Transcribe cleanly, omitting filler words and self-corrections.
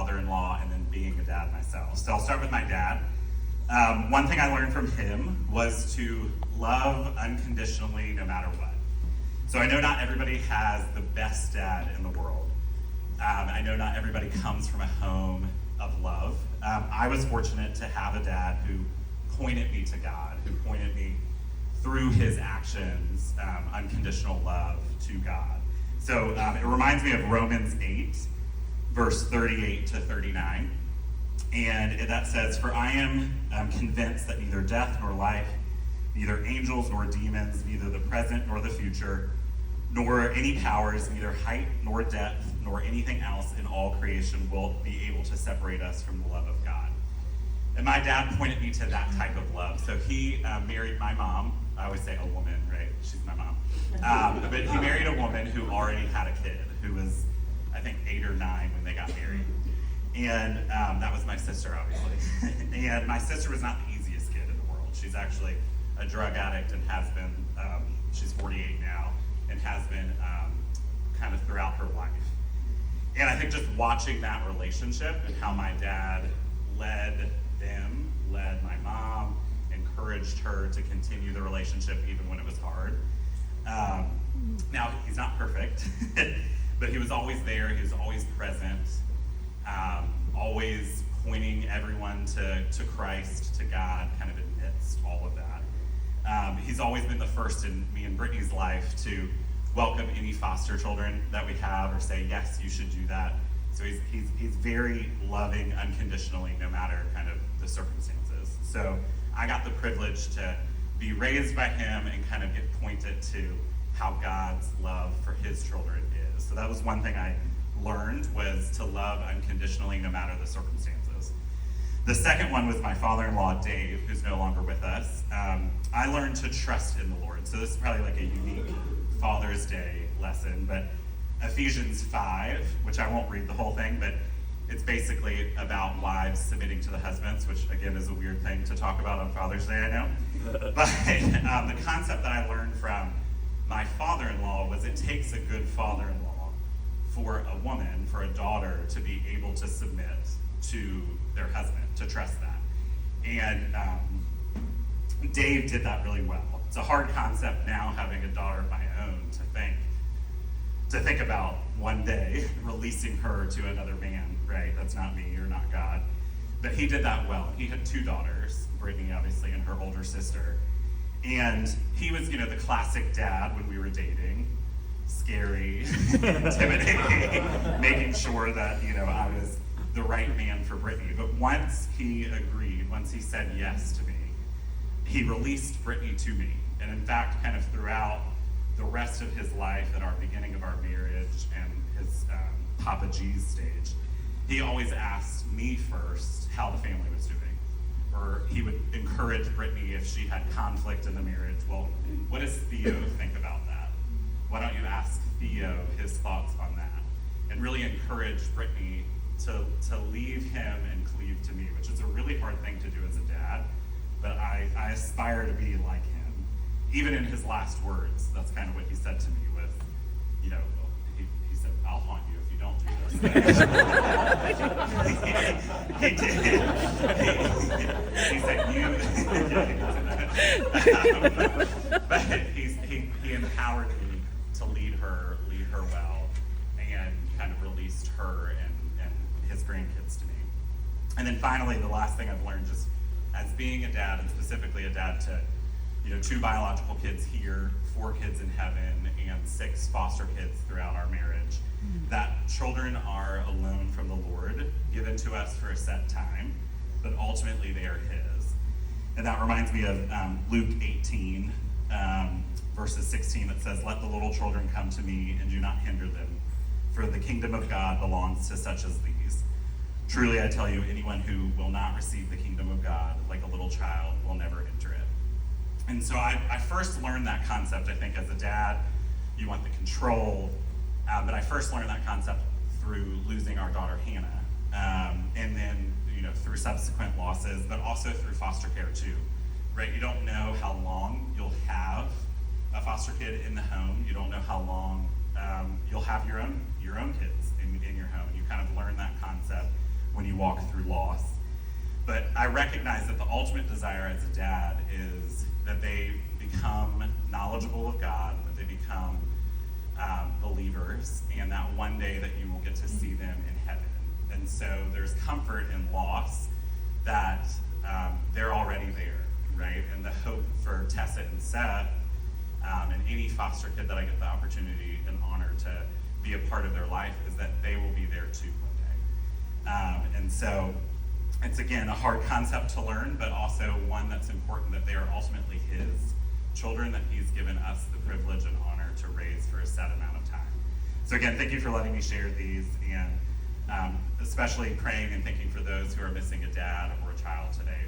father-in-law, and then being a dad myself. So I'll start with my dad. One thing I learned from him was to love unconditionally no matter what. So I know not everybody has the best dad in the world. I know not everybody comes from a home of love. I was fortunate to have a dad who pointed me to God, who pointed me through his actions, unconditional love to God. So it reminds me of Romans 8, verse 38 to 39. And that says, "For I am convinced that neither death nor life, neither angels nor demons, neither the present nor the future, nor any powers, neither height nor depth, nor anything else in all creation will be able to separate us from the love of God." And my dad pointed me to that type of love. So he married my mom. I always say a woman, right? She's my mom. But he married a woman who already had a kid, who was, I think, 8 or 9 when they got married. And that was my sister, obviously. And my sister was not the easiest kid in the world. She's actually a drug addict and has been, she's 48 now, and has been kind of throughout her life. And I think just watching that relationship and how my dad led my mom, encouraged her to continue the relationship even when it was hard. Now, he's not perfect, but he was always there, he was always present, always pointing everyone to Christ, to God, kind of amidst all of that. He's always been the first in me and Brittany's life to welcome any foster children that we have or say, yes, you should do that. So he's very loving unconditionally, no matter kind of the circumstances. So I got the privilege to be raised by him and kind of get pointed to how God's love for his children is. So that was one thing I learned, was to love unconditionally no matter the circumstances. The second one was my father-in-law, Dave, who's no longer with us. I learned to trust in the Lord. So this is probably like a unique Father's Day lesson, but Ephesians 5, which I won't read the whole thing, but it's basically about wives submitting to the husbands, which again is a weird thing to talk about on Father's Day, I know. But the concept that I learned from my father-in-law was it takes a good father-in-law for a woman, for a daughter, to be able to submit to their husband, to trust that. And Dave did that really well. It's a hard concept now, having a daughter of my own, to think about one day releasing her to another man, right? That's not me or not God. But he did that well. He had 2 daughters, Brittany obviously and her older sister. And he was, the classic dad when we were dating, scary, intimidating, making sure that, I was the right man for Brittany. But once he agreed, once he said yes to me, he released Brittany to me. And in fact, kind of throughout the rest of his life at our beginning of our marriage and his Papa G's stage, he always asked me first how the family was doing. Or he would encourage Brittany if she had conflict in the marriage. Well, what does Theo think about that? Why don't you ask Theo his thoughts on that? And really encourage Brittany to leave him and cleave to me, which is a really hard thing to do as a dad, but I aspire to be like him. Even in his last words, that's kind of what he said to me with, he said, "I'll haunt you if you don't do this." He did. He said, but he empowered me to lead her well, and kind of released her and his grandkids to me. And then finally, the last thing I've learned, just as being a dad, and specifically a dad to 2 biological kids here, 4 kids in heaven, and 6 foster kids throughout our marriage, that children are a loan from the Lord, given to us for a set time, but ultimately they are his. And that reminds me of Luke 18, verses 16, that says, "Let the little children come to me, and do not hinder them, for the kingdom of God belongs to such as these. Truly I tell you, anyone who will not receive the kingdom of God like a little child will never enter it." And so I first learned that concept, I think, as a dad. You want the control, but I first learned that concept through losing our daughter Hannah, and then through subsequent losses, but also through foster care too, right? You don't know how long you'll have a foster kid in the home. You don't know how long you'll have your own kids in your home. You kind of learn that concept walk through loss. But I recognize that the ultimate desire as a dad is that they become knowledgeable of God, that they become believers, and that one day that you will get to see them in heaven. And so there's comfort in loss that they're already there, right? And the hope for Tessa and Seth and any foster kid that I get the opportunity and honor to be a part of their life is that they will be there too one day. And so it's, again, a hard concept to learn, but also one that's important, that they are ultimately his children, that he's given us the privilege and honor to raise for a set amount of time. So again, thank you for letting me share these, and especially praying and thinking for those who are missing a dad or a child today,